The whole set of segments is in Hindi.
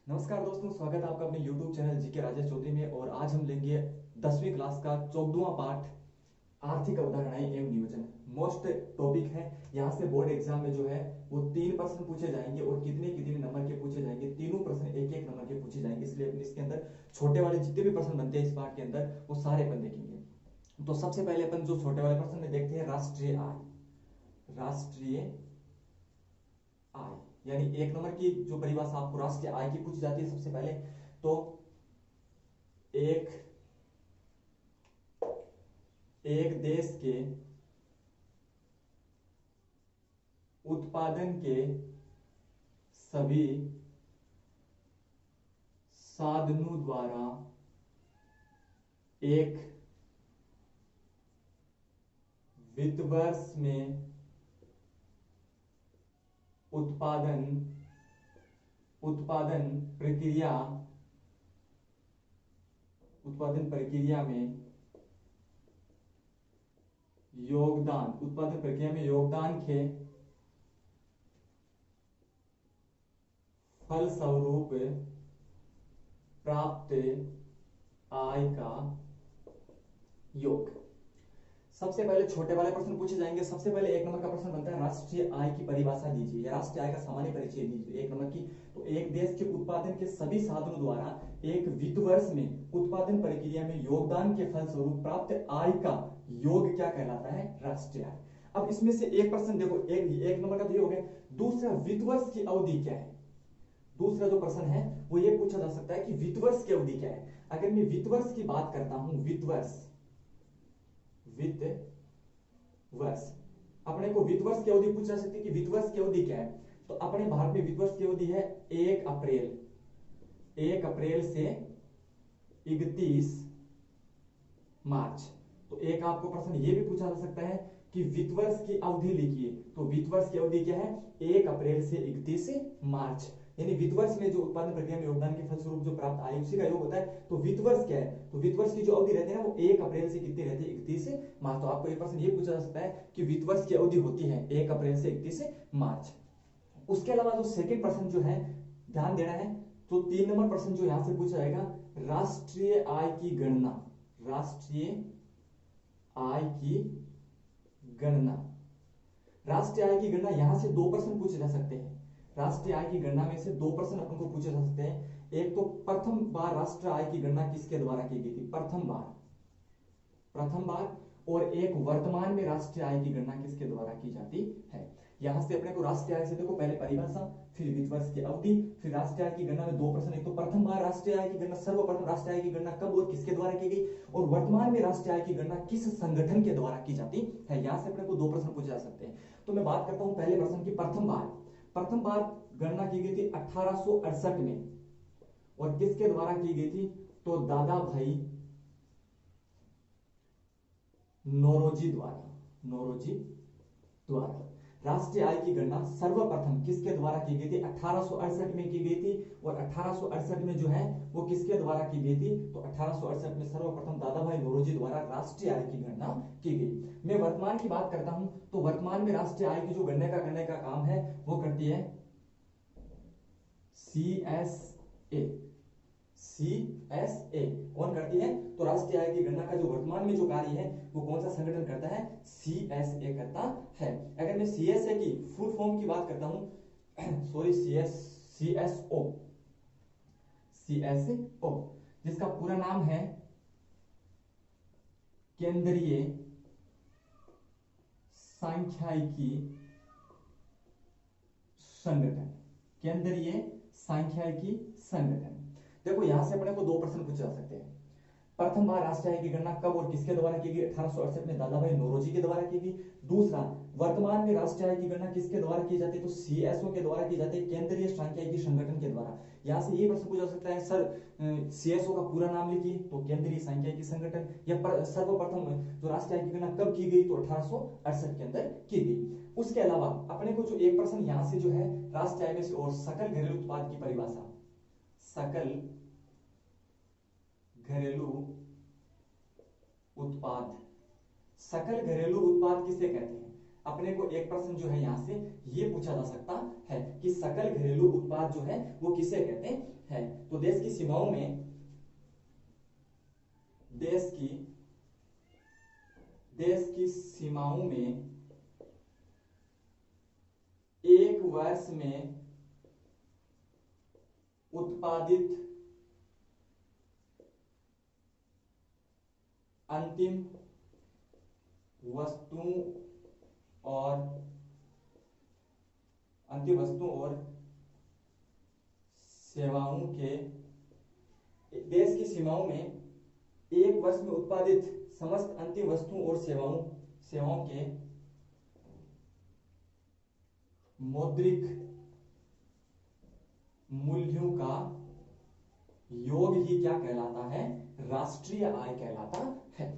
नमस्कार दोस्तों, स्वागत है आपका अपने YouTube channel GK Rajesh Chaudhary में। और आज हम लेंगे 10वीं क्लास का 14वां पाठ, आर्थिक अवधारणाएं एवं नियोजन। मोस्ट टॉपिक है। यहाँ से बोर्ड एग्जाम में जो है वो 3 प्रश्न पूछे जाएंगे और कितने कितने नंबर के पूछे जाएंगे। तीनों प्रश्न एक एक नंबर के पूछे जाएंगे, इसलिए अपने इसके अंदर छोटे वाले जितने भी प्रश्न बनते हैं इस पाठ के अंदर वो सारे अपन देखेंगे। तो सबसे पहले अपन जो छोटे वाले प्रश्न में देखते हैं राष्ट्रीय आय। राष्ट्रीय आय यानी एक नंबर की जो परिभाषा आपको राष्ट्रीय आय की पूछी जाती है सबसे पहले। तो एक एक देश के उत्पादन के सभी साधनों द्वारा एक वित्त वर्ष में उत्पादन उत्पादन प्रक्रिया उत्पादन प्रक्रिया में योगदान के फलस्वरूप प्राप्त आय का योग। सबसे पहले छोटे वाले प्रश्न पूछे जाएंगे। सबसे पहले एक नंबर का प्रश्न बनता है राष्ट्रीय आय की परिभाषा दीजिए या राष्ट्रीय आय का सामान्य परिचय दीजिए एक नंबर की। तो एक देश के उत्पादन के सभी साधनों द्वारा एक वित्त वर्ष में उत्पादन प्रक्रिया में योगदान के फलस्वरूप प्राप्त आय का योग क्या कहलाता है? राष्ट्रीय आय। अब इसमें से एक प्रश्न देखो, एक नंबर का तो ये हो गया। दूसरा, वित्त वर्ष की अवधि क्या है? दूसरा जो प्रश्न है वो ये पूछा जा सकता है कि वित्त वर्ष की अवधि क्या है। अगर मैं वित्त वर्ष की बात करता हूं, वित्त वर्ष अपने को वित्त वर्ष की अवधि पूछी जा सकती है कि वित्त वर्ष की अवधि क्या है। तो अपने भारत में वित्त वर्ष की अवधि है 1 अप्रैल से 31 मार्च। तो एक आपको प्रश्न ये भी पूछा जा सकता है कि वित्त वर्ष की अवधि लिखिए। तो वित्त वर्ष की अवधि क्या है? 1 अप्रैल से 31 मार्च। यानी वित्त वर्ष में जो उत्पादन प्रक्रिया में योगदान के फलस्वरूप जो प्राप्त आय उसी का योग होता है। तो वित्त वर्ष क्या है? तो वित्त वर्ष की जो अवधि रहती है ना वो 1 अप्रैल से कितनी रहती है? 31 मार्च। तो आपको एक प्रश्न ये पूछा जा सकता है कि वित्त वर्ष की अवधि होती है 1 अप्रैल से 31 मार्च। उसके अलावा जो सेकंड प्रश्न जो है ध्यान देना है, तो 3 नंबर प्रश्न जो यहां से पूछा जाएगा, राष्ट्रीय आय की गणना। राष्ट्रीय आय की गणना राष्ट्रीय आय की गणना यहां से 2 प्रश्न पूछे जा सकते हैं। राष्ट्रीय आय की गणना में से 2 प्रश्न अपन को पूछे जा सकते हैं। एक तो प्रथम बार राष्ट्रीय आय की गणना किसके द्वारा की गई थी? प्रथम बार। और एक वर्तमान में राष्ट्रीय आय की गणना किसके द्वारा की जाती है। यहां से अपने को राष्ट्रीय आय से देखो, पहले परिभाषा, फिर वित्त वर्ष की अवधि, फिर राष्ट्रीय आय की गणना में 2 प्रश्न। एक तो प्रथम बार राष्ट्रीय आय की गणना, सर्वप्रथम राष्ट्रीय आय की गणना कब और किसके द्वारा की गई, और वर्तमान में राष्ट्रीय आय की गणना किस संगठन के द्वारा की जाती है। यहां से अपने को 2 प्रश्न पूछे जा सकते हैं। तो मैं बात करता हूं पहले प्रश्न की। प्रथम बार गणना की गई थी 1868 में, और किसके द्वारा की गई थी? तो दादा भाई नौरोजी द्वारा राष्ट्रीय आय की गणना सर्वप्रथम किसके द्वारा की गई थी? 1868 में की गई थी। और 1868 में जो है वो किसके द्वारा की गई थी? तो 1868 में सर्वप्रथम दादा भाई नौरोजी द्वारा राष्ट्रीय आय की गणना की गई। मैं वर्तमान की बात करता हूं, तो वर्तमान में राष्ट्रीय आय की जो गणने का काम है वो करती है सीएसए। कौन करती है? तो राष्ट्रीय आय की गणना का जो वर्तमान में जो कार्य है वो कौन सा संगठन करता है? सीएसए करता है। अगर मैं सीएसए की फुल फॉर्म की बात करता हूं, सॉरी, सीएसओ, जिसका पूरा नाम है केंद्रीय सांख्यिकी संगठन। देखो यहां से अपने को 2 प्रश्न पूछे जा सकते हैं। प्रथम बार राष्ट्रीय आय की गणना कब और किसके द्वारा की गई? 1868 में दादा भाई नौरोजी के द्वारा की गई। दूसरा, वर्तमान में राष्ट्रीय आय की गणना किसके द्वारा की जाती है? तो सीएसओ के द्वारा की जाती है, केंद्रीय सांख्यिकी संगठन के द्वारा। यहां से ये प्रश्न पूछा जा सकता है, सर सीएसओ का पूरा नाम लिखिए। तो केंद्रीय सांख्यिकी संगठन। या सर्वप्रथम जो राष्ट्रीय आय की गणना कब की गई? तो 1868 के अंदर की गई। उसके अलावा अपने को जो एक प्रश्न यहां से जो है राष्ट्रीय आय में से और सकल घरेलू उत्पाद की परिभाषा। सकल घरेलू उत्पाद किसे कहते हैं? अपने को एक प्रश्न जो है यहां से ये पूछा जा सकता है कि सकल घरेलू उत्पाद जो है वो किसे कहते हैं। तो देश की सीमाओं में एक वर्ष में उत्पादित अंतिम वस्तुओं और सेवाओं के, देश की सीमाओं में एक वर्ष में उत्पादित समस्त अंतिम वस्तुओं और सेवाओं के मौद्रिक मूल्यों का योग ही क्या कहलाता है, राष्ट्रीय आय कहलाता है।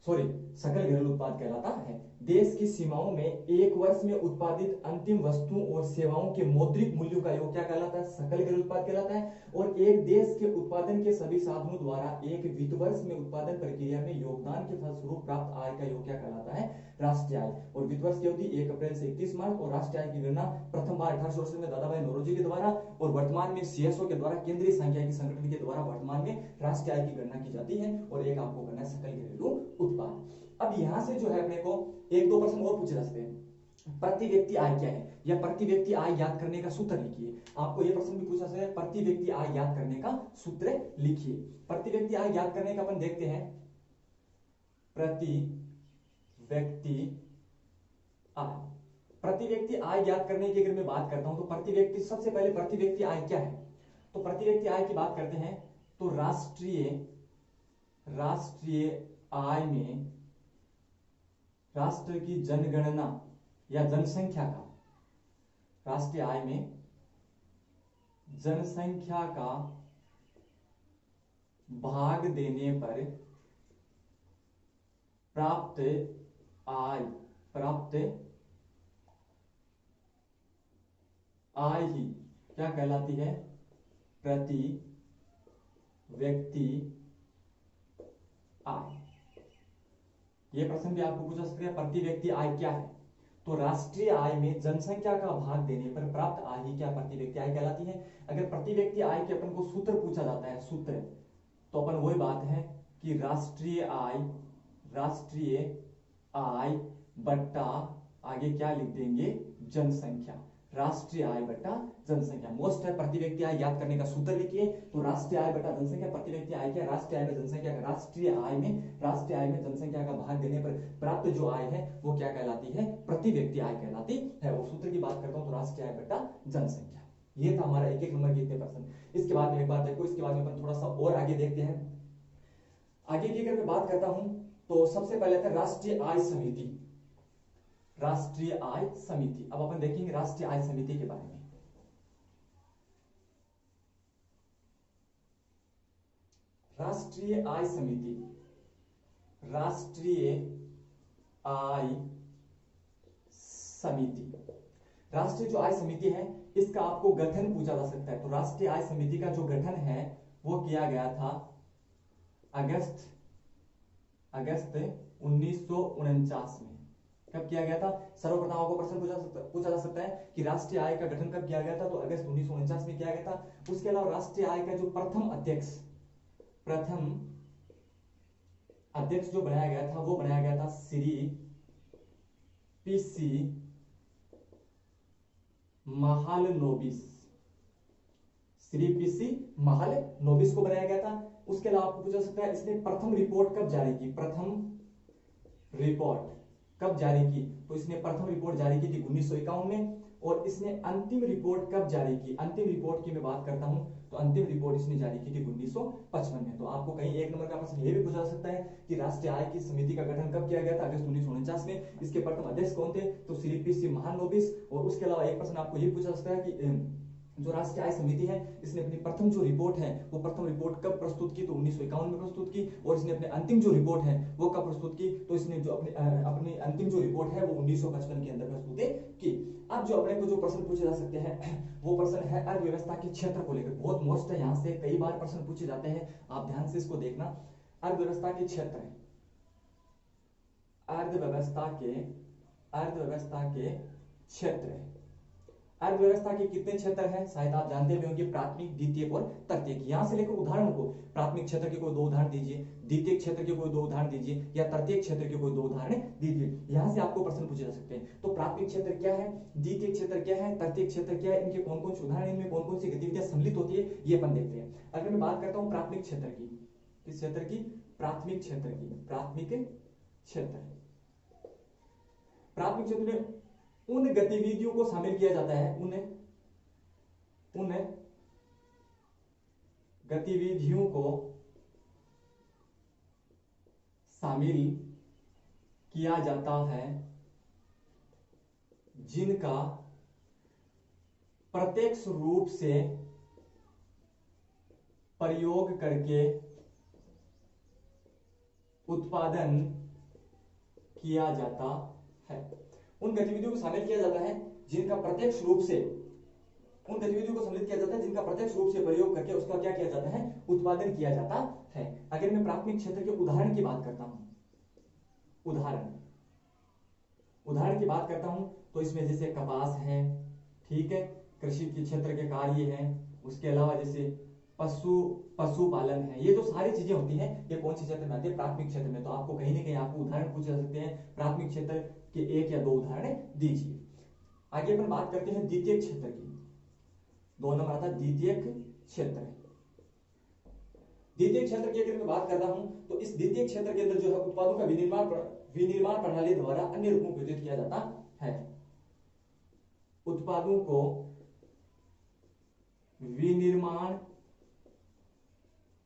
सॉरी, सकल घरेलू उत्पाद कहलाता है। देश की सीमाओं में एक वर्ष में उत्पादित अंतिम वस्तुओं और सेवाओं के मौद्रिक मूल्यों का योग क्या कहलाता है, सकल घरेलू उत्पाद कहलाता है। और एक देश के उत्पादन के सभी साधनों द्वारा एक वित्त वर्ष में उत्पादन प्रक्रिया में योगदान के फलस्वरूप प्राप्त आय का योग क्या कहलाता है, राष्ट्रीय आय। और वित्त वर्ष की अवधि 1 अप्रैल से 31 मार्च और राष्ट्रीय आय की गणना प्रथम बार 1868 में दादाभाई नौरोजी के द्वारा और वर्तमान में सीएसओ के द्वारा, केंद्रीय सांख्यिकी संगठन के द्वारा वर्तमान में राष्ट्रीय आय की गणना की जाती है। और एक आपको करना है सकल घरेलू उत्पाद। अब यहां से जो है अपने को एक दो प्रश्न और पूछे जा सकते हैं। प्रति व्यक्ति आय क्या है, या प्रति व्यक्ति आय याद करने का सूत्र लिखिए। आपको यह प्रश्न भी पूछा सकता है, प्रति व्यक्ति आय याद करने का सूत्र लिखिए। प्रति व्यक्ति आय याद करने का अपन देखते हैं, प्रति व्यक्ति आय। प्रति व्यक्ति आय याद करने की अगर मैं बात करता हूं तो प्रति व्यक्ति, सबसे पहले प्रति व्यक्ति आय क्या है, तो प्रति व्यक्ति आय की बात करते हैं तो राष्ट्रीय आय में राष्ट्र की जनगणना या जनसंख्या का, राष्ट्रीय आय में जनसंख्या का भाग देने पर प्राप्त आय ही क्या कहलाती है, प्रति व्यक्ति आय। यह प्रश्न भी आपको पूछा सकता है, प्रति व्यक्ति आय क्या है, तो राष्ट्रीय आय में जनसंख्या का भाग देने पर प्राप्त आय ही क्या प्रति व्यक्ति आय कहलाती है। अगर प्रति व्यक्ति आय के अपन को सूत्र पूछा जाता है, सूत्र, तो अपन वही बात है कि राष्ट्रीय आय बट्टा आगे क्या लिख देंगे, जनसंख्या। राष्ट्रीय आय बट्टा जनसंख्या मोस्ट है। प्रति व्यक्ति आय याद करने का सूत्र लिखिए, तो राष्ट्रीय आय बट्टा जनसंख्या। प्रति व्यक्ति आय क्या, राष्ट्रीय आय में जनसंख्या का, राष्ट्रीय आय में जनसंख्या का भाग देने पर प्राप्त जो आय है वो क्या कहलाती है, प्रति व्यक्ति आय कहलाती है। वो सूत्र की बात करता हूं तो राष्ट्रीय आय बट्टा जनसंख्या। ये था हमारा एक नंबर के इतने प्रश्न। इसके बाद में एक बात देखो, इसके बाद में अपन थोड़ा सा और आगे देखते हैं। आगे की अगर मैं बात करता हूं तो सबसे पहले था राष्ट्रीय आय समिति। राष्ट्रीय आय समिति, अब अपन देखेंगे राष्ट्रीय आय समिति के बारे में। राष्ट्रीय आय समिति, राष्ट्रीय आय समिति, राष्ट्रीय जो आय समिति है इसका आपको गठन पूछा जा सकता है। तो राष्ट्रीय आय समिति का जो गठन है वो किया गया था अगस्त 1949 में। कब किया गया था, सर्वप्रथम आपको प्रश्न पूछा जा सकता है कि राष्ट्रीय आय का गठन कब किया गया था, तो अगस्त 1949 में किया गया था। उसके अलावा राष्ट्रीय आय का जो प्रथम अध्यक्ष जो बनाया गया था वो बनाया गया था श्री पीसी महालनोबिस। श्री पीसी महालनोबिस को बनाया गया था। उसके अलावा आपको पूछा सकता है इसने प्रथम रिपोर्ट कब जारी की, प्रथम रिपोर्ट कब जारी की, तो इसने प्रथम रिपोर्ट जारी की थी 1951 में। और इसने अंतिम रिपोर्ट कब जारी की, अंतिम रिपोर्ट की मैं बात करता हूं तो अंतिम रिपोर्ट इसने जारी की थी 1955 में। तो आपको कहीं एक नंबर का प्रश्न ये भी पूछा जा सकता है कि राष्ट्रीय आय की समिति का गठन कब किया गया था, अगस्त 1949 में। इसके प्रथम अध्यक्ष कौन थे, तो श्री पीसी महालनोबिस। और उसके अलावा एक प्रश्न आपको ये पूछा जा सकता है कि जो राष्ट्रीय आय समिति है इसने अपनी प्रथम जो रिपोर्ट है वो प्रथम रिपोर्ट कब प्रस्तुत की, तो 1951 में प्रस्तुत की। और इसने अपने अंतिम जो रिपोर्ट है वो कब प्रस्तुत की, तो इसने जो अपनी अंतिम जो रिपोर्ट है वो 1955 के अंदर प्रस्तुत की। अब जो अपने को जो प्रश्न पूछे जा सकते हैं वो प्रश्न है अर्थव्यवस्था के क्षेत्र को लेकर। बहुत मोस्ट है, यहाँ से कई बार प्रश्न पूछे जाते हैं, आप ध्यान से इसको देखना। अर्थव्यवस्था के क्षेत्र, अर्थव्यवस्था के अर्थव्यवस्था के क्षेत्र है। अर्थव्यवस्था के कितने क्षेत्र हैं शायद आप जानते भी होंगे, प्राथमिक, द्वितीयक और तृतीयक। यहां से लेकर उदाहरण को, प्राथमिक क्षेत्र के कोई दो उदाहरण दीजिए, द्वितीय क्षेत्र के कोई दो उदाहरण दीजिए, या तृतीय क्षेत्र के कोई दो उदाहरण दीजिए। यहां से आपको प्रश्न पूछे जा सकते हैं। तो प्राथमिक क्षेत्र क्या है, द्वितीय क्षेत्र क्या है, तृतीय क्षेत्र क्या है, इनके कौन कौन से उदाहरण, इनमें कौन कौन सी गतिविधियां सम्मिलित होती है, ये अपन देखते हैं। अगर मैं बात करता हूं प्राथमिक क्षेत्र की, किस क्षेत्र की, प्राथमिक क्षेत्र की, प्राथमिक क्षेत्र, प्राथमिक क्षेत्र में उन गतिविधियों को शामिल किया जाता है, उन गतिविधियों को शामिल किया जाता है जिनका प्रत्यक्ष रूप से प्रयोग करके उत्पादन किया जाता है। उन गतिविधियों को शामिल किया जाता है जिनका प्रत्यक्ष रूप से, उन गतिविधियों को सम्मिलित किया जाता है जिनका प्रत्यक्ष रूप से प्रयोग करके उसका क्या किया जाता है, उत्पादन किया जाता है। अगर मैं प्राथमिक क्षेत्र के उदाहरण की बात करता हूं, उदाहरण की बात करता हूं तो इसमें जैसे कपास है, ठीक है, कृषि के क्षेत्र के कार्य हैं, उसके अलावा जैसे पशुपालन है, ये जो सारी चीजें होती हैं ये कौन से क्षेत्र में आती है, प्राथमिक क्षेत्र में। तो आपको कहीं ना कहीं आपको उदाहरण पूछे जा सकते हैं, प्राथमिक क्षेत्र के एक या दो उदाहरण दीजिए। आगे अपन बात करते हैं द्वितीय क्षेत्र की, दो नंबर आता है द्वितीय क्षेत्र। द्वितीय क्षेत्र की अगर मैं बात करता हूं तो इस द्वितीय क्षेत्र के अंदर जो है उत्पादों का विनिर्माण प्रणाली द्वारा अन्य रूपों में वितरित किया जाता है। उत्पादों को विनिर्माण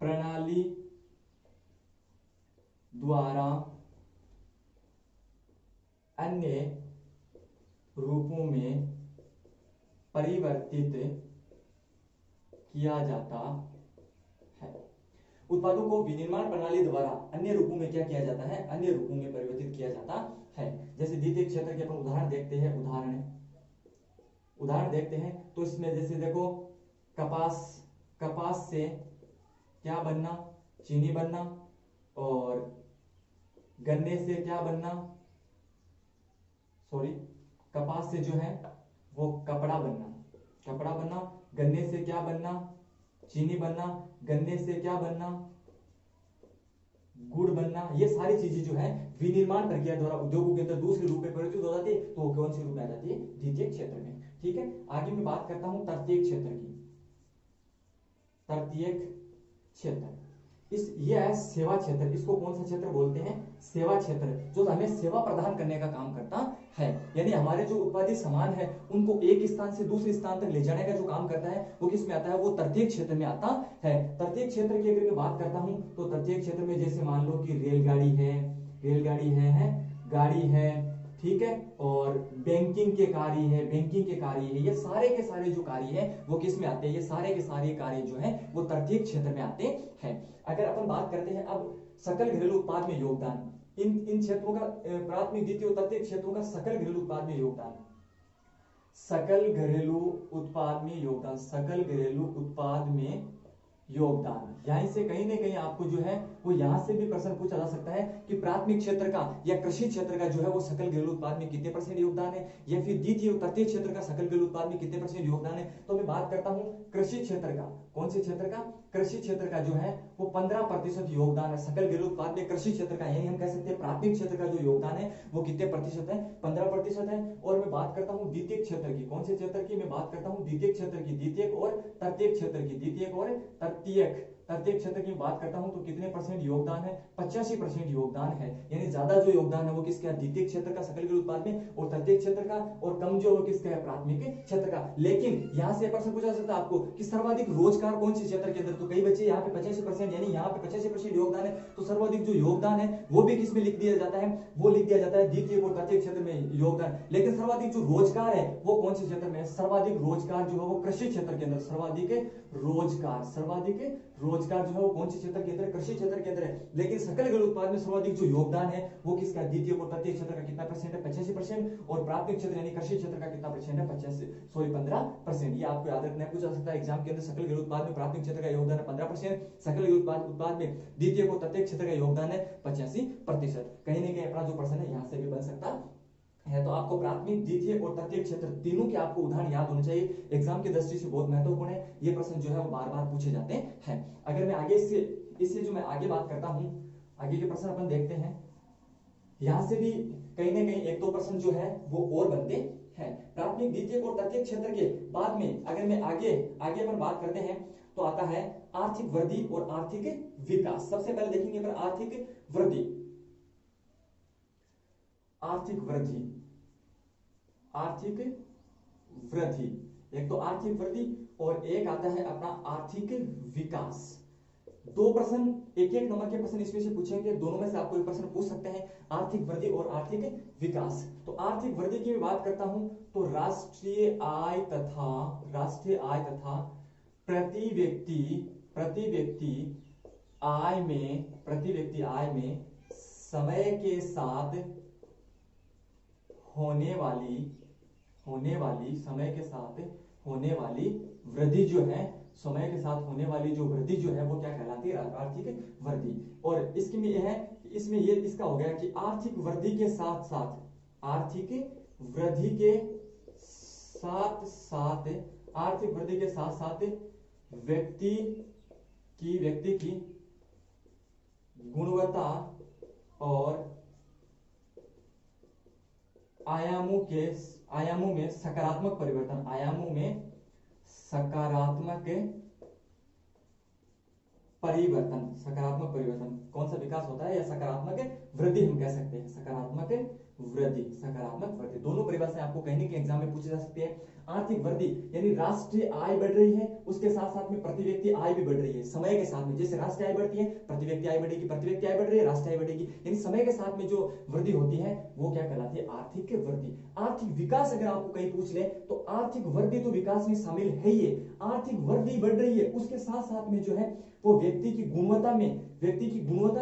प्रणाली द्वारा अन्य रूपों में परिवर्तित किया जाता है। उत्पादों को विनिर्माण प्रणाली द्वारा अन्य रूपों में क्या किया जाता है, अन्य रूपों में परिवर्तित किया जाता है। जैसे द्वितीय क्षेत्र के अपन उदाहरण देखते हैं, उदाहरण देखते हैं तो इसमें जैसे देखो कपास से क्या बनना, चीनी बनना, और गन्ने से क्या बनना, कपास से जो है वो कपड़ा बनना, गन्ने से क्या बनना, चीनी बनना, गन्ने से क्या बनना, गुड़ बनना। ये सारी चीजें जो है विनिर्माण प्रक्रिया द्वारा उद्योगों के अंदर दूसरे रूप में परिवर्तित हो जाती है, तो वो कौन से रूप में आ जाती है, द्वितीय क्षेत्र में। ठीक है, आगे मैं बात करता हूं तृतीय क्षेत्र की। तृतीय क्षेत्र ये है सेवा क्षेत्र। इसको कौन सा क्षेत्र बोलते हैं, सेवा क्षेत्र, जो हमें सेवा प्रदान करने का काम करता है। यानी हमारे जो उत्पादित सामान है उनको एक स्थान से दूसरे स्थान तक ले जाने का जो काम करता है वो किस में आता है, वो तृतीय क्षेत्र में आता है। तृतीय क्षेत्र की अगर मैं बात करता हूं तो तृतीय क्षेत्र में जैसे मान लो कि रेलगाड़ी है, गाड़ी है, ठीक है, और बैंकिंग के कार्य है, ये सारे के सारे जो कार्य है वो किस में आते हैं, ये सारे के सारे कार्य जो है वो तृतीय क्षेत्र में आते हैं। अगर अपन बात करते हैं अब सकल घरेलू उत्पाद में योगदान, इन क्षेत्रों का, प्राथमिक, द्वितीय और तृतीय क्षेत्रों का सकल घरेलू उत्पाद में योगदान, सकल घरेलू उत्पाद में योगदान, यहीं से कहीं ना कहीं आपको जो है वो यहां से भी प्रश्न पूछा जा सकता है कि प्राथमिक क्षेत्र का या कृषि क्षेत्र का जो है वो सकल घरेलू उत्पाद में कितने % योगदान है, या फिर द्वितीय और तृतीय क्षेत्र का सकल घरेलू उत्पाद में कितने % योगदान है। तो मैं बात करता हूं कृषि क्षेत्र का, कौन से क्षेत्र का, कृषि क्षेत्र का जो है वो 15% योगदान है सकल घरेलू उत्पाद में कृषि क्षेत्र का। यानी हम कह सकते हैं प्राथमिक क्षेत्र का जो योगदान है वो कितने प्रतिशत है, 15% है। और मैं बात करता हूं द्वितीय क्षेत्र की, कौन से क्षेत्र की, मैं बात करता हूं द्वितीय क्षेत्र की, द्वितीय और तृतीय क्षेत्र की, द्वितीय और तृतीय क्षेत्र की बात करता हूं तो कितने % योगदान है, 85% योगदान है। यानी ज्यादा जो योगदान है वो किसका, द्वितीय क्षेत्र का सकल घरेलू उत्पाद में, और तृतीय क्षेत्र का, और कम जो है किसका है, प्राथमिक क्षेत्र का। लेकिन यहां से प्रश्न पूछा सकता है आपको कि सर्वाधिक रोजगार कौन से क्षेत्र के अंदर, तो कई बच्चे यहाँ पे 85%, यानी यहाँ पे 85% योगदान है, तो सर्वाधिक जो योगदान है वो भी किसमें लिख दिया जाता है, वो लिख दिया जाता है द्वितीय और तृतीय क्षेत्र में योगदान। लेकिन सर्वाधिक जो रोजगार है वो कौन से क्षेत्र में है, सर्वाधिक रोजगार जो है वो कृषि क्षेत्र के अंदर, सर्वाधिक रोजगार जो है वो कौन से क्षेत्र के अंदर, कृषि क्षेत्र के अंदर है। लेकिन सकल घरेलू उत्पाद में सर्वाधिक जो योगदान है वो किसका, द्वितीय और तृतीय क्षेत्र का कितना % है, 85%, और प्राथमिक क्षेत्र यानी कृषि क्षेत्र का कितना % है, 15%। ये आपको याद रखना है, पूछा सकता है एग्जाम के अंदर। सकल घरेलू उत्पाद में प्राथमिक क्षेत्र का योगदान है 15%, सकल घरेलू उत्पाद में द्वितीय और तृतीय क्षेत्र का योगदान है 85%। कहीं ना कहीं अपना जो प्रश्न है यहाँ से भी बन सकता है, तो आपको प्राथमिक, द्वितीय और तृतीय क्षेत्र तीनों के आपको उदाहरण याद होने चाहिए। एग्जाम की दृष्टि से बहुत महत्वपूर्ण है, ये प्रश्न जो है वो बार बार पूछे जाते हैं। अगर मैं आगे इससे जो मैं आगे बात करता हूं, आगे के प्रश्न अपन देखते हैं। यहां से भी कहीं ना कहीं एक दो प्रश्न जो है वो और बनते हैं। प्राथमिक, द्वितीय और तृतीय क्षेत्र के बाद में अगर मैं आगे अपन बात करते हैं तो आता है आर्थिक वृद्धि और आर्थिक विकास। सबसे पहले देखेंगे अपन आर्थिक वृद्धि। आर्थिक वृद्धि, आर्थिक वृद्धि, एक तो आर्थिक वृद्धि और एक आता है अपना आर्थिक विकास। दो प्रश्न, एक एक नंबर के प्रश्न इसमें से पूछेंगे, दोनों में से आपको एक प्रश्न पूछ सकते हैं, आर्थिक वृद्धि और आर्थिक विकास। तो आर्थिक वृद्धि की मैं बात करता हूं तो राष्ट्रीय आय तथा प्रति व्यक्ति आय में समय के साथ होने वाली वृद्धि जो है, समय के साथ होने वाली जो वृद्धि जो है वो क्या कहलाती है, आर्थिक वृद्धि। और इसमें यह है कि इसमें ये इसका हो गया कि आर्थिक वृद्धि के साथ साथ व्यक्ति की गुणवत्ता और आयामों में सकारात्मक परिवर्तन, सकारात्मक परिवर्तन कौन सा विकास होता है, या सकारात्मक वृद्धि हम कह सकते हैं, सकारात्मक वृद्धि। दोनों परिभाषाएं आपको कहीं ना कहीं एग्जाम में पूछी जा सकती है। आर्थिक वृद्धि यानी राष्ट्रीय आय बढ़ रही है, उसके साथ साथ में प्रति व्यक्ति आय भी बढ़ रही है समय के साथ में। जैसे राष्ट्रीय आय बढ़ती है, प्रति व्यक्ति आय बढ़ेगी, प्रति व्यक्ति आय बढ़ रही है, राष्ट्रीय आय बढ़ेगी, यानी समय के साथ में जो वृद्धि होती है वो क्या कहलाती है, आर्थिक वृद्धि। आर्थिक विकास अगर आपको कहीं पूछ ले तो आर्थिक वृद्धि तो विकास में शामिल है ही। आर्थिक वृद्धि बढ़ रही है, उसके साथ साथ में जो है वो व्यक्ति की गुणवत्ता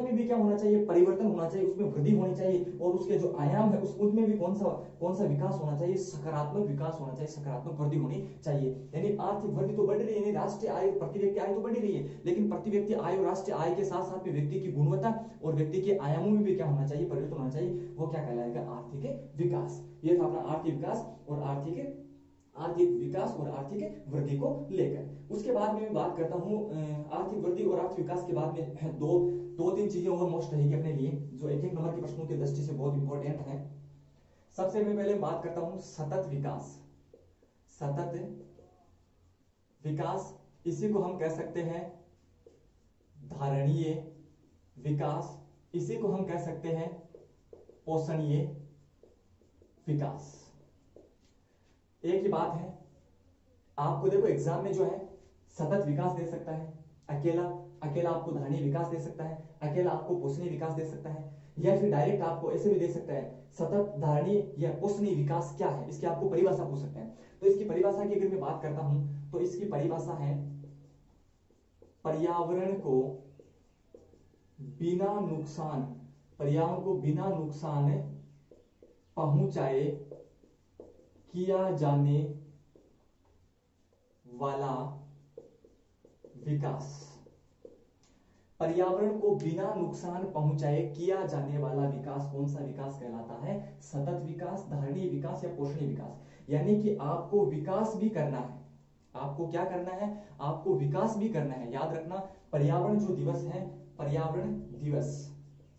में भी क्या होना चाहिए, परिवर्तन होना चाहिए, उसमें वृद्धि होनी चाहिए। और उसके जो आयाम है उसमें भी कौन सा विकास होना चाहिए, सकारात्मक विकास होना चाहिए, सकारात्मक वृद्धि होनी चाहिए। यानी आर्थिक वृद्धि तो बढ़ रही है, यानी राष्ट्रीय आय और प्रति व्यक्ति आय तो बढ़ रही है, लेकिन प्रति व्यक्ति आय और राष्ट्रीय आय के साथ साथ में व्यक्ति की गुणवत्ता और व्यक्ति के आयामों में भी क्या होना चाहिए, परिवर्तन होना चाहिए, वो क्या कहलाएगा, आर्थिक विकास। ये था अपना आर्थिक विकास और आर्थिक वृद्धि को लेकर। उसके बाद में मैं बात करता हूं आर्थिक वृद्धि और आर्थिक विकास के बाद में दो तीन चीजें और मोस्ट रहेगी अपने लिए, जो एक एक नंबर के प्रश्नों की दृष्टि से बहुत इंपॉर्टेंट है। सबसे मैं पहले बात करता हूं सतत विकास, इसी को हम कह सकते हैं धारणीय विकास, इसी को हम कह सकते हैं पोषणीय विकास। एक ही बात है, आपको देखो एग्जाम में जो है सतत विकास दे सकता है, अकेला आपको धारणीय विकास दे सकता है, अकेला आपको पोषणीय विकास दे सकता है, या फिर डायरेक्ट आपको ऐसे भी दे सकता है सतत, धारणीय या पोषणीय विकास क्या है, इसकी आपको परिभाषा पूछ सकते हैं। तो इसकी परिभाषा की अगर मैं बात करता हूं तो इसकी परिभाषा है पर्यावरण को बिना नुकसान पहुंचाए किया जाने वाला विकास। पर्यावरण को बिना नुकसान पहुंचाए किया जाने वाला विकास कौन सा विकास कहलाता है, सतत विकास, धारणीय विकास या पोषणीय विकास। यानी कि आपको विकास भी करना है, आपको क्या करना है, आपको विकास भी करना है। याद रखना, पर्यावरण जो दिवस है, पर्यावरण दिवस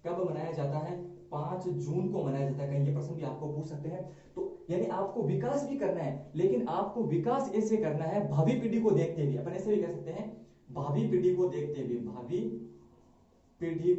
कब मनाया जाता है, 5 जून को मनाया जाता है। कहीं ये प्रश्न भी आपको पूछ सकते हैं। तो यानी आपको विकास भी करना है, लेकिन आपको विकास ऐसे करना है भावी पीढ़ी को देखते हुए, अपन ऐसे भी कह सकते हैं भावी पीढ़ी को देखते हुए, भावी पीढ़ी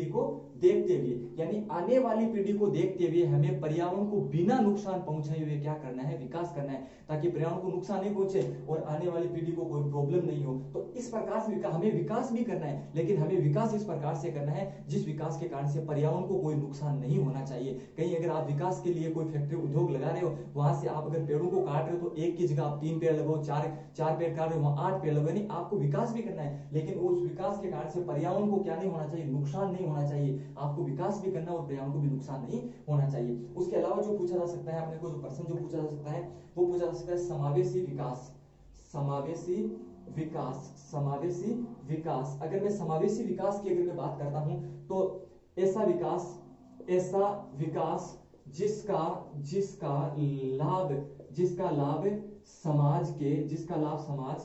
को देखते हुए, यानी आने वाली पीढ़ी को देखते हुए हमें पर्यावरण को बिना नुकसान पहुंचाए हुए क्या करना है, विकास करना है, ताकि पर्यावरण को नुकसान नहीं पहुंचे और आने वाली पीढ़ी को कोई प्रॉब्लम नहीं हो। तो इस प्रकार से हमें विकास भी करना है, लेकिन हमें विकास इस प्रकार से करना है जिस विकास के कारण से पर्यावरण को कोई नुकसान नहीं होना चाहिए। कहीं अगर आप विकास के लिए कोई फैक्ट्री उद्योग लगा रहे हो, वहां से आप अगर पेड़ों को काट रहे हो तो एक की जगह आप 3 पेड़ लगाओ, 4 पेड़ काट रहे हो वहां 8 पेड़ लगाओ, यानी आपको विकास भी करना है, लेकिन उस विकास के कारण से पर्यावरण को क्या नहीं होना चाहिए, नुकसान नहीं होना चाहिए। आपको विकास भी करना और पर्यावरण को भी नुकसान नहीं होना चाहिए। उसके अलावा जो पूछा जा सकता है, अपने को जो प्रश्न जो पूछा जा सकता है वो पूछा जा सकता है समावेशी विकास। अगर मैं समावेशी विकास की अगर मैं बात करता हूं तो ऐसा ऐसा विकास जिसका जिसका लाभ समाज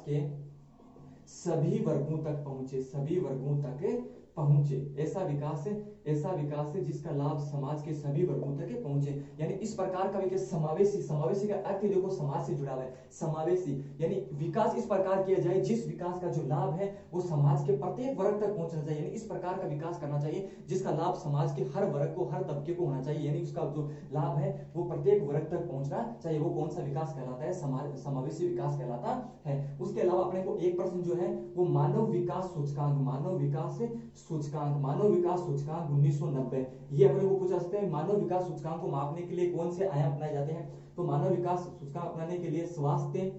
के सभी वर्गों तक पहुंचे। ऐसा विकास है जिसका लाभ समाज के सभी वर्गों तक पहुंचे। यानी इस प्रकार का विकास समावेशी का अर्थ देखो समाज से जुड़ा हुआ है। समावेशी यानी विकास इस प्रकार किया जाए जिस विकास का जो लाभ है वो समाज के प्रत्येक वर्ग तक पहुंचना चाहिए। यानी इस प्रकार का विकास करना चाहिए जिसका लाभ समाज के हर वर्ग को, हर तबके को होना चाहिए। यानी उसका जो लाभ है वो प्रत्येक वर्ग तक पहुंचना चाहिए। वो कौन सा विकास कहलाता है? समावेशी विकास कहलाता है। उसके अलावा अपने को एक प्रश्न जो है वो मानव विकास सूचकांक 1990 ये अपने को पूछा सकता है। मानव विकास सूचकांक को मापने के लिए कौन से आयाम अपनाए जाते हैं? तो मानव विकास सूचकांक अपनाने के लिए स्वास्थ्य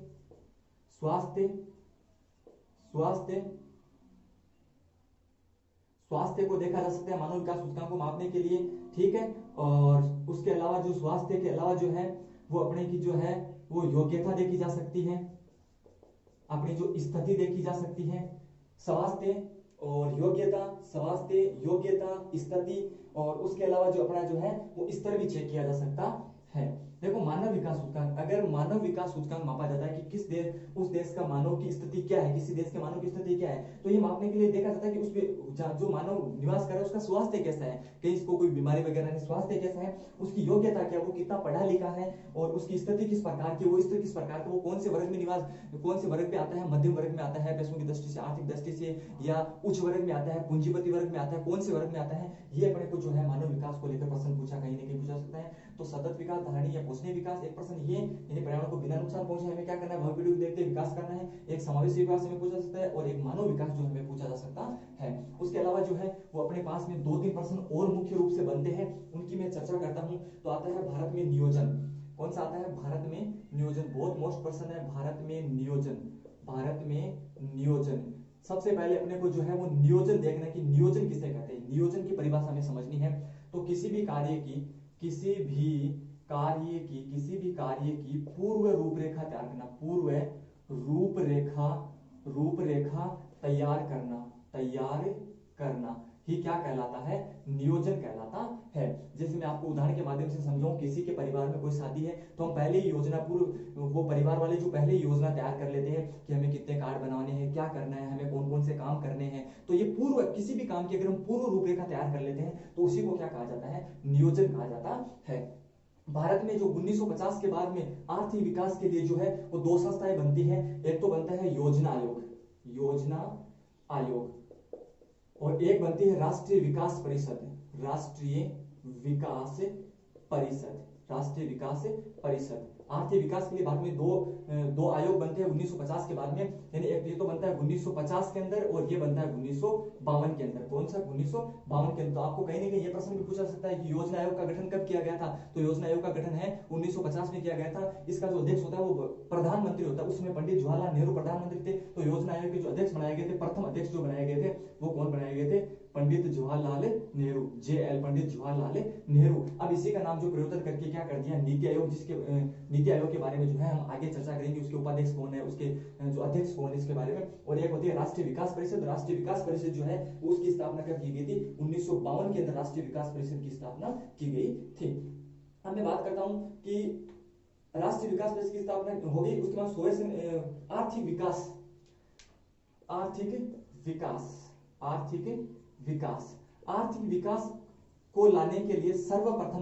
को देखा जा सकता है मानव विकास सूचकांक को मापने के लिए, ठीक है। और उसके अलावा जो स्वास्थ्य के अलावा जो है वो अपने की जो है वो योग्यता देखी जा सकती है, अपनी जो स्थिति देखी जा सकती है। स्वास्थ्य और योग्यता, स्थिति, और उसके अलावा जो अपना जो है वो स्तर भी चेक किया जा सकता है। देखो मानव विकास सूचकांक, अगर मानव विकास सूचकांक मापा जाता है कि उस देश का मानव की स्थिति क्या है, किसी देश के मानव की स्थिति क्या है, तो ये मापने के लिए देखा जाता है कि उसमें जो मानव निवास कर रहा है उसका स्वास्थ्य कैसा है, कहीं इसको कोई बीमारी वगैरह नहीं, स्वास्थ्य कैसा है, उसकी योग्यता क्या, वो कितना पढ़ा लिखा है, और उसकी स्थिति किस प्रकार की, वो स्थिति किस प्रकार की, वो कौन से वर्ग में निवास, कौन से वर्ग में आता है, मध्यम वर्ग में आता है पैसों की दृष्टि से, आर्थिक दृष्टि से, या उच्च वर्ग में आता है, पूंजीपति वर्ग में आता है, कौन से वर्ग में आता है, ये अपने को जो है मानव विकास को लेकर प्रश्न पूछा कहीं ना कहीं पूछा सकता है। तो सतत विकास, धारणीय या पोषणीय विकास, एक प्रश्न ये, यानी पर्यावरण को बिना नुकसान पहुंचे हमें क्या करना है, वह वीडियो देखते विकास करना है। एक समावेशी विकास हमें पूछा सकता है, और एक मानव विकास जो हमें पूछा जा सकता है। उसके अलावा जो है वो अपने पास में 2-3 प्रश्न और मुख्य रूप से बनते हैं, उनकी मैं चर्चा करता हूं। तो आता है भारत में नियोजन, कौन सा आता है, भारत में नियोजन, बहुत मोस्ट प्रश्न है, भारत में नियोजन। सबसे पहले अपने को जो है वो नियोजन देखना है कि नियोजन किसे कहते हैं, नियोजन की परिभाषा हमें समझनी है। तो किसी भी कार्य की पूर्व रूपरेखा तैयार करना, पूर्व रूपरेखा तैयार करना ही क्या कहलाता है, नियोजन कहलाता है। जैसे मैं आपको उदाहरण के माध्यम से समझाऊं, किसी के परिवार में कोई शादी है तो हम पहले ही योजना वो परिवार वाले जो पहले योजना तैयार कर लेते हैं कि हमें कितने कार्ड बनाने हैं, क्या करना है, हमें कौन कौन से काम करने हैं। तो ये पूर्व, किसी भी काम की अगर हम पूर्व रूपरेखा तैयार कर लेते हैं तो उसी को क्या कहा जाता है, नियोजन कहा जाता है। भारत में जो 1950 के बाद में आर्थिक विकास के लिए जो है वो 2 संस्थाएं बनती है। एक तो बनता है योजना आयोग, और एक बनती है राष्ट्रीय विकास परिषद। आर्थिक विकास के लिए भारत में दो आयोग बनते हैं 1950 के बाद में, यानी एक ये तो बनता है 1950 के अंदर, और ये बनता है 1952 के अंदर। कौन सा, 1952 के अंदर। तो आपको कहीं ना कहीं ये प्रश्न भी पूछा सकता है कि योजना आयोग का गठन कब किया गया था, तो योजना आयोग का गठन है 1950 में किया गया था। इसका जो अध्यक्ष होता है वो प्रधानमंत्री होता है, उसमें पंडित जवाहरलाल नेहरू प्रधानमंत्री थे। तो योजना आयोग के जो अध्यक्ष बनाए गए थे, प्रथम अध्यक्ष जो बनाए गए थे वो कौन बनाए गए थे, पंडित जवाहरलाल नेहरू, पंडित जवाहरलाल नेहरू। अब इसी का नाम जो परिवर्तन करके क्या कर दिया, नीति आयोग, जिसके नीति आयोग के बारे में जो है हम आगे चर्चा करेंगे, उसके उपाध्यक्ष कौन है, उसके जो अध्यक्ष कौन है इसके बारे में। और एक होती है राष्ट्रीय विकास परिषद। राष्ट्रीय विकास परिषद जो है उसकी स्थापना कब की गई थी, 1952 के अंदर राष्ट्रीय विकास परिषद की स्थापना की गई थी। अब मैं बात करता हूं कि राष्ट्रीय विकास परिषद की स्थापना हो गई, उसके बाद आर्थिक विकास को लाने के लिए सर्वप्रथम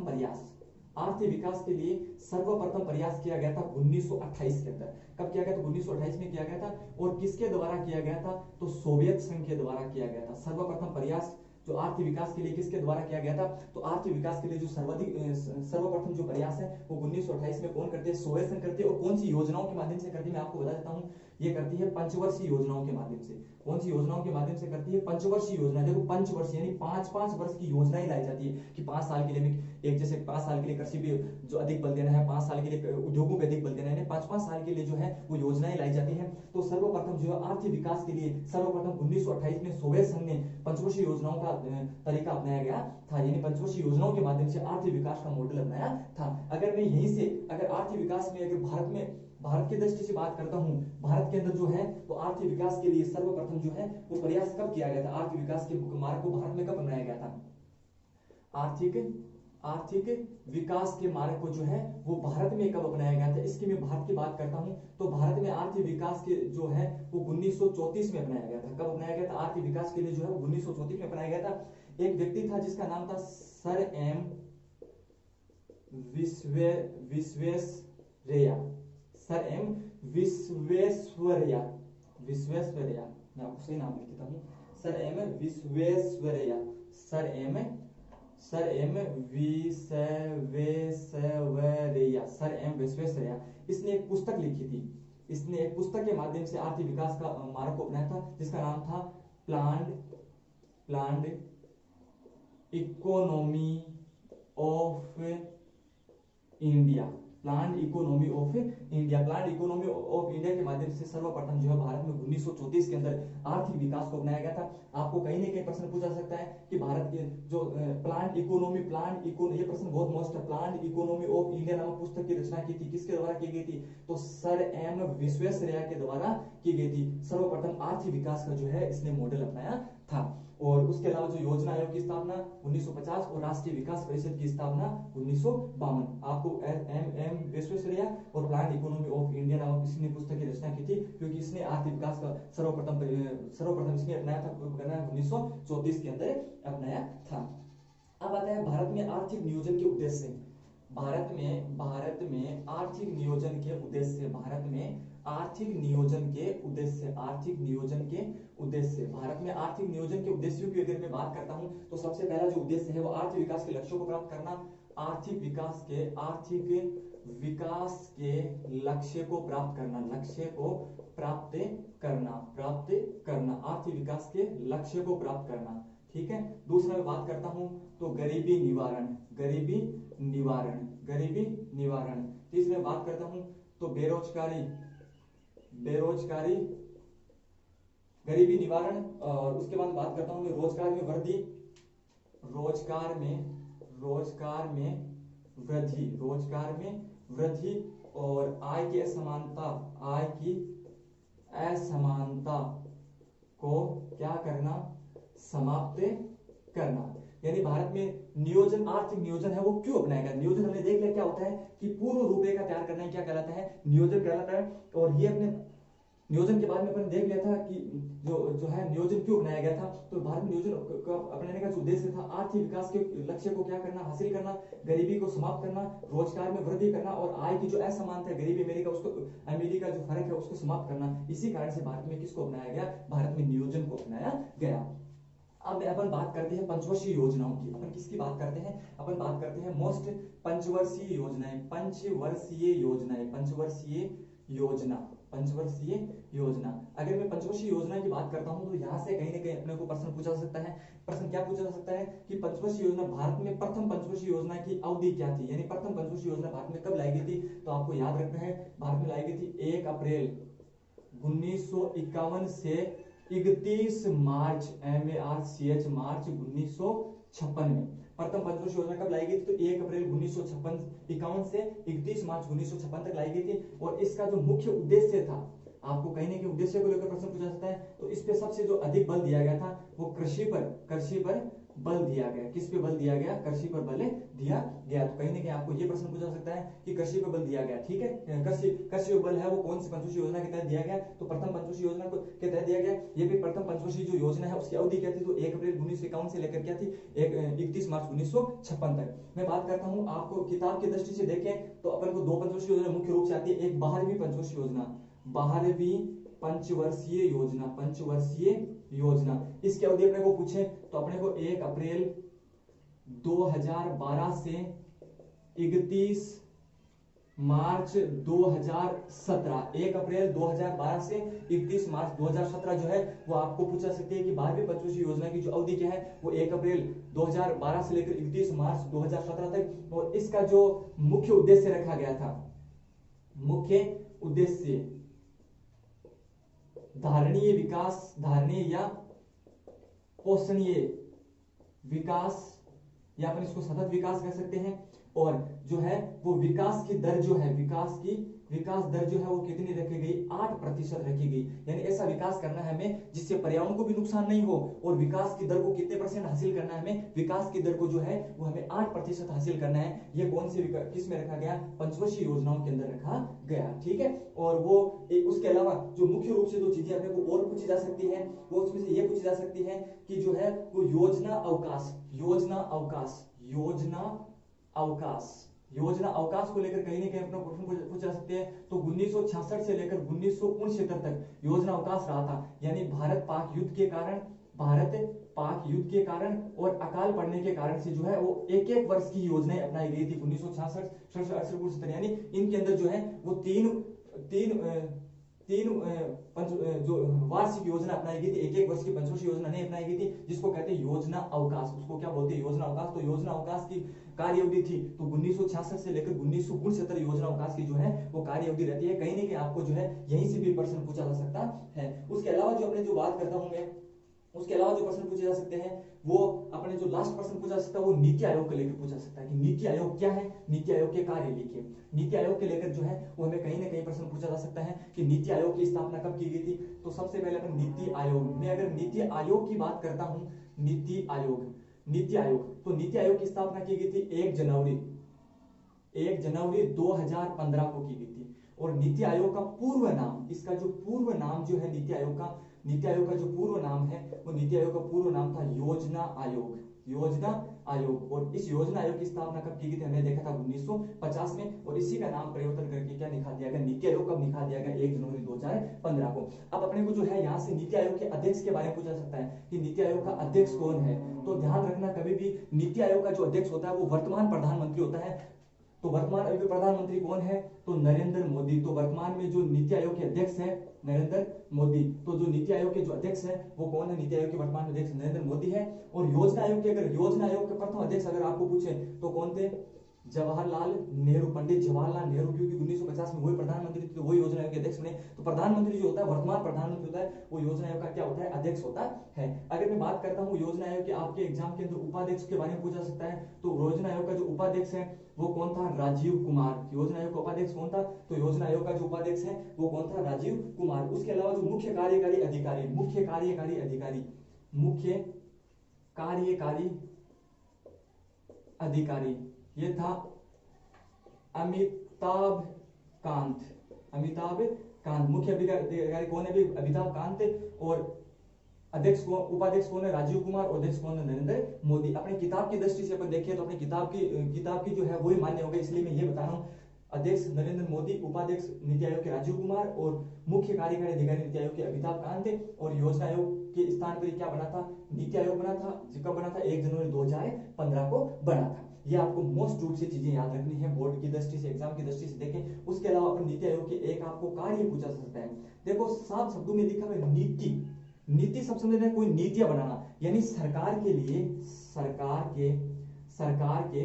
प्रयास किया गया था 1928 के अंदर। कब किया गया था, 1928 में किया गया था। और किसके द्वारा किया गया था, तो सोवियत संघ के द्वारा किया गया था। सर्वप्रथम प्रयास जो आर्थिक विकास के लिए किसके द्वारा किया गया था, तो आर्थिक विकास के लिए जो सर्वप्रथम जो प्रयास है वो 1928 में कौन करते हैं, सोवियत संघ करते हैं। और कौन सी योजनाओं के माध्यम से करती है, मैं आपको बता देता हूं, ये करती है पंचवर्षीय योजनाओं के माध्यम से। कौन सी योजनाओं के माध्यम से करती है, पंचवर्षीय योजना। देखो पंचवर्षीय यानी 5-5 वर्ष की योजनाएं लाई जाती है कि 5 साल के लिए एक, जैसे 5 साल के लिए कृषि पे जो अधिक बल देना है, 5 साल के लिए उद्योगों पे अधिक बल देना है, 5-5 साल के लिए जो है वो योजनाएं लाई जाती है। तो सर्वप्रथम जो है आर्थिक विकास के लिए सर्वप्रथम 1928 में सोवियत संघ ने पंचवर्षीय योजनाओं का तरीका अपनाया गया था, यानी पंचवर्षीय योजनाओं के माध्यम से आर्थिक विकास का मॉडल अपनाया था। अगर मैं यहीं से अगर आर्थिक विकास में अगर भारत की दृष्टि से बात करता हूं, भारत के अंदर जो है तो आर्थिक विकास के लिए सर्वप्रथम जो है वो प्रयास कब किया गया था, आर्थिक विकास के मार्ग को भारत में कब बनाया गया था, आर्थिक आर्थिक विकास के मार्ग को जो है वो भारत में कब अपनाया गया था, इसकी मैं भारत की बात करता हूं तो भारत में आर्थिक विकास के जो है वो 1934 में अपनाया गया था। कब अपनाया गया था? आर्थिक विकास के लिए जो है वो 1934 में अपनाया गया था। एक व्यक्ति था जिसका नाम था sir M Visvesvaraya, sir M Visvesvaraya, Visvesvaraya, मैं आपको सही नाम लिख देता हूँ, sir M Visvesvaraya, sir M Visvesvaraya, sir M Visvesvaraya. इसने एक पुस्तक लिखी थी, इसने एक पुस्तक के माध्यम से आर्थिक विकास का मार्ग को अपनाया था जिसका नाम था planned economy of India, planned economy of India. Planned economy of India के माध्यम से सर्वप्रथम जो है भारत में 1934 के अंदर आर्थिक विकास को अपनाया गया था। आपको कहीं ना कहीं प्रश्न पूछा सकता है कि भारत के जो प्लान्ड इकोनॉमी, ये प्रश्न बहुत मोस्ट है, प्लान्ड इकोनॉमी ऑफ इंडिया नामक पुस्तक की रचना की थी, किसके द्वारा की गई थी? तो सर एम विश्वेश्वरैया के द्वारा की गई थी। सर्वप्रथम आर्थिक विकास का जो है इसने मॉडल अपनाया था। और उसके अलावा जो योजना आयोग की स्थापना 1950 और राष्ट्रीय विकास परिषद की स्थापना 1952। आपको एम विश्वेश्वरैया और प्लान्ड इकोनॉमी ऑफ इंडिया नामक इसने पुस्तक की रचना की थी क्योंकि इसने आर्थिक विकास का सर्वप्रथम इसने अपनाया था 1934 के अंदर अपनाया था। अब आता है भारत में आर्थिक नियोजन के उद्देश्य। भारत में आर्थिक नियोजन के उद्देश्य, भारत में आर्थिक नियोजन के उद्देश्य, आर्थिक नियोजन के उद्देश्य, भारत में आर्थिक नियोजन के उद्देश्यों की अगर मैं बात करता हूं तो सबसे पहला जो उद्देश्य है वो आर्थिक विकास के लक्ष्यों को प्राप्त करना, आर्थिक विकास के लक्ष्य को प्राप्त करना, लक्ष्य को प्राप्त करना, आर्थिक विकास के लक्ष्य को प्राप्त करना। ठीक है। दूसरा मैं बात करता हूं तो गरीबी निवारण, गरीबी निवारण। तीसरा मैं बात करता हूं तो बेरोजगारी, गरीबी निवारण। और उसके बाद बात करता हूं मैं रोजगार में वृद्धि, रोजगार में वृद्धि और आय की असमानता को क्या करना? समाप्त करना। यानी भारत में नियोजन, आर्थिक नियोजन है वो क्यों अपनाया गया? नियोजन हमने देख लिया क्या होता है कि पूर्व रूपरेखा तैयार करना है, क्या कहलाता है? नियोजन कहलाता है। और ये अपने नियोजन के बाद में अपन देख लिया था कि जो है नियोजन क्यों अपनाया गया था। तो भारत में नियोजन अपनाने का जो उद्देश्य था आर्थिक विकास के लक्ष्य को क्या करना? हासिल करना, गरीबी को समाप्त करना, रोजगार में वृद्धि करना और आय की जो असमानता है, गरीबी अमीरी का जो फर्क है उसको समाप्त करना। इसी कारण से भारत में किसको अपनाया गया? भारत में नियोजन को अपनाया गया। अब अपन बात करते हैं पंचवर्षीय योजनाओं की। अपन किसकी बात करते हैं? अपन बात करते हैं मोस्ट पंचवर्षीय योजनाएं, पंचवर्षीय योजना। अगर मैं पंचवर्षीय योजना की बात करता हूं तो यहां से कहीं ना कहीं अपने को प्रश्न पूछा जा सकता है। प्रश्न क्या पूछा जा सकता है कि पंचवर्षीय योजना, भारत में प्रथम पंचवर्षीय योजना की अवधि क्या थी? यानी प्रथम पंचवर्षीय योजना भारत में कब लाई गई थी? तो आपको याद रखना है भारत में लाई गई थी 1 अप्रैल 1951 से 31 मार्च मार्च 1956 में। प्रथम पंचवर्षीय योजना कब लाई गई थी? तो 1 अप्रैल 1951 से 31 मार्च 1956 तक लाई गई थी। और इसका जो मुख्य उद्देश्य था, आपको कहीं ना कहीं उद्देश्य को लेकर प्रश्न पूछा सकता है, तो इस पे सबसे जो अधिक बल दिया गया था वो कृषि पर बल दिया गया। किस पे बल दिया गया? कृषि पर बल दिया गया। तो कहीं ना कहीं आपको ये प्रश्न पूछा सकता है कि कृषि पर बल दिया गया। ठीक है, कृषि बल है वो कौन सी पंचवर्षीय योजना के तहत दिया गया? तो प्रथम पंचवर्षीय योजना के तहत दिया गया। ये भी प्रथम पंचवर्षीय जो योजना है उसकी अवधि क्या थी? तो 1 अप्रैल 1951 से लेकर क्या थी? 31 मार्च 1956 तक। मैं बात करता हूँ, आपको किताब की दृष्टि से देखें तो अपन को 2 पंचवर्षीय योजना मुख्य रूप से आती है। एक 12वीं पंचवर्षीय योजना, इसकी अवधि अपने को पूछे तो अपने को 1 अप्रैल 2012 से 31 मार्च 2017, 1 अप्रैल 2012 से 31 मार्च 2017 जो है वो आपको पूछा सकते हैं कि 12वीं पंचवर्षीय योजना की जो अवधि क्या है वो 1 अप्रैल 2012 से लेकर 31 मार्च 2017 तक। और इसका जो मुख्य उद्देश्य रखा गया था, मुख्य उद्देश्य धारणीय या पोषणीय विकास, या अपन इसको सतत विकास कह सकते हैं। और जो है वो विकास की दर जो है, विकास की विकास दर जो है वो कितनी रखी गई, 8% रखी गई। यानी ऐसा विकास करना है हमें जिससे पर्यावरण को भी नुकसान नहीं हो, और विकास की दर को कितने % हासिल करना है हमें, विकास की दर को जो है वो हमें 8% हासिल करना है। ये कौन से किस में रखा गया, पंचवर्षीय योजनाओं के अंदर रखा गया, ठीक है। और वो उसके अलावा जो मुख्य रूप से जो चीजें अपने को और पूछी जा सकती है वो उसमें से ये पूछी जा सकती है कि जो है वो योजना अवकाश, योजना अवकाश, योजना अवकाश, योजना अवकाश को लेकर कहीं ना कहीं अपना प्रश्न पूछा जा सकते हैं। तो 1966 से लेकर 1969 तक योजना अवकाश रहा था। यानी भारत पाक युद्ध के कारण, भारत पाक युद्ध के कारण और अकाल पड़ने के कारण से जो है वो एक एक वर्ष की योजनाएं अपनाई गई थी 1966, 67, 68। यानी इनके अंदर जो है वो तीन जो वार्षिक योजना अपनाई गई थी, एक एक वर्ष की पंचवर्षीय योजना नहीं अपनाई गई थी, जिसको कहते हैं योजना अवकाश। उसको क्या बोलते हैं, योजना अवकाश। तो योजना अवकाश की कार्य अवधि थी तो 1966 से लेकर 1969 योजना अवकाश की जो है वो कार्य अवधि रहती है। कहीं ना कहीं आपको जो है यहीं से भी प्रश्न पूछा जा सकता है। उसके अलावा जो अपने जो बात करता हूं मैं, उसके अलावा जो प्रश्न पूछे जा सकते हैं वो अपने जो लास्ट प्रश्न पूछा जा सकता है वो नीति आयोग को लेकर पूछा जा सकता है कि नीति आयोग क्या है, नीति आयोग के कार्य लिखिए। नीति आयोग के लेकर जो है वो हमें कहीं ना कहीं प्रश्न पूछा जा सकता है कि नीति आयोग की स्थापना कब की गई थी। तो सबसे पहले अपन नीति आयोग में, अगर नीति आयोग की बात करता हूं, नीति आयोग, नीति आयोग, तो नीति आयोग की स्थापना की गई थी 1 जनवरी 2015 को की गई थी। और नीति आयोग का पूर्व नाम, इसका जो पूर्व नाम जो है नीति आयोग का, नीति आयोग का जो पूर्व नाम है वो नीति आयोग का पूर्व नाम था योजना आयोग, योजना आयोग। और इस योजना आयोग की स्थापना कब की गई थी, हमने देखा था 1950 में। और इसी का नाम परिवर्तन करके क्या निकाल दिया गया, नीति आयोग कब निकाल दिया गया, 1 जनवरी 2015 को। अब अपने को जो है यहाँ से नीति आयोग के अध्यक्ष के बारे में पूछा सकता है कि नीति आयोग का अध्यक्ष कौन है। तो ध्यान रखना कभी भी नीति आयोग का जो अध्यक्ष होता है वो वर्तमान प्रधानमंत्री होता है। तो वर्तमान अभी प्रधानमंत्री कौन है, तो नरेंद्र मोदी। तो वर्तमान में जो नीति आयोग के अध्यक्ष है नरेंद्र मोदी। तो जो नीति आयोग के जो अध्यक्ष है वो कौन है, नीति आयोग के वर्तमान अध्यक्ष नरेंद्र मोदी है। और योजना आयोग के, अगर योजना आयोग के प्रथम अध्यक्ष अगर आपको पूछे तो कौन थे, जवाहरलाल नेहरू, पंडित जवाहरलाल नेहरू, क्योंकि 1950 में वही प्रधानमंत्री थे तो वही योजना आयोग के अध्यक्ष बने। तो प्रधानमंत्री जो होता है, वर्तमान प्रधानमंत्री होता है, वो योजना आयोग का क्या होता है, अध्यक्ष होता है। अगर मैं बात करता हूँ योजना आयोग के आपके एग्जाम के अंदर उपाध्यक्ष के बारे में पूछा सकता है, तो योजना आयोग का जो उपाध्यक्ष है वो कौन था, राजीव कुमार। योजना आयोग का उपाध्यक्ष कौन था, तो योजना आयोग का जो उपाध्यक्ष है वो कौन था, राजीव कुमार। उसके अलावा जो मुख्य कार्यकारी अधिकारी, मुख्य कार्यकारी अधिकारी, मुख्य कार्यकारी अधिकारी, ये था अमिताभ कांत, अमिताभ कांत। मुख्य अधिकारी कौन है, अमिताभ कांत। और अध्यक्ष को, उपाध्यक्ष कौन है, राजीव कुमार। और अध्यक्ष कौन है, नरेंद्र मोदी। अपने किताब की दृष्टि से अपन देखें तो अपनी किताब की जो है वही मान्य होगा, इसलिए मैं ये बता रहा हूँ। अध्यक्ष नरेंद्र मोदी, उपाध्यक्ष नीति आयोग के राजीव कुमार और मुख्य कार्यकारी अधिकारी नीति आयोग के अमिताभ कांत। और योजना आयोग के स्थान पर क्या बना था, नीति आयोग बना था। कब बना था, 1 जनवरी 2015 को बना था। ये आपको मोस्ट रूप से चीजें याद रखनी है, बोर्ड की दृष्टि से, एग्जाम की दृष्टि से देखें। उसके अलावा अपन नीति आयोग के एक आपको कार्य पूछा जा सकता है। देखो 7 शब्दों में लिखा है नीति। नीति सब समझ कोई नीतियां बनाना, यानी सरकार के लिए, सरकार के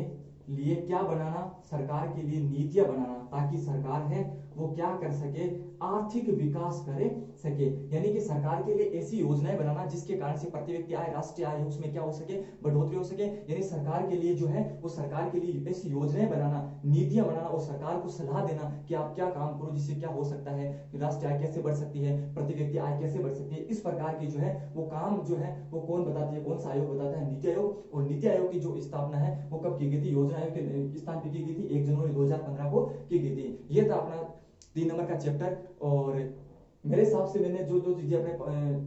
लिए क्या बनाना, सरकार के लिए नीतियां बनाना, ताकि सरकार है वो क्या कर सके, आर्थिक विकास करे सके। यानी कि सरकार के लिए ऐसी योजनाएं बनाना जिसके कारण से प्रति व्यक्ति आय, राष्ट्रीय आय उसमें क्या हो सके, बढ़ोतरी हो सके। यानी सरकार के लिए जो है वो सरकार के लिए ऐसी योजनाएं बनाना, नीतियां बनाना और सरकार को सलाह देना कि आप क्या काम करो जिससे क्या हो सकता है, राष्ट्रीय आय कैसे बढ़ सकती है, प्रति व्यक्ति आय कैसे बढ़ सकती है। इस प्रकार की जो है वो काम जो है वो कौन बताती है, कौन सा आयोग बताता है, नीति आयोग। और नीति आयोग की जो स्थापना है वो कब की गई थी, योजना आयोग के स्थान पर की गई थी, 1 जनवरी 2015 को की गई थी। ये था अपना 3 नंबर का चैप्टर। और मेरे हिसाब से मैंने जो चीजें अपने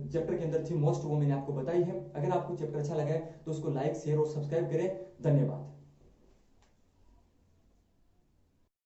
चैप्टर के अंदर थी मोस्ट वो मैंने आपको बताई है। अगर आपको चैप्टर अच्छा लगा है तो उसको लाइक, शेयर और सब्सक्राइब करें। धन्यवाद।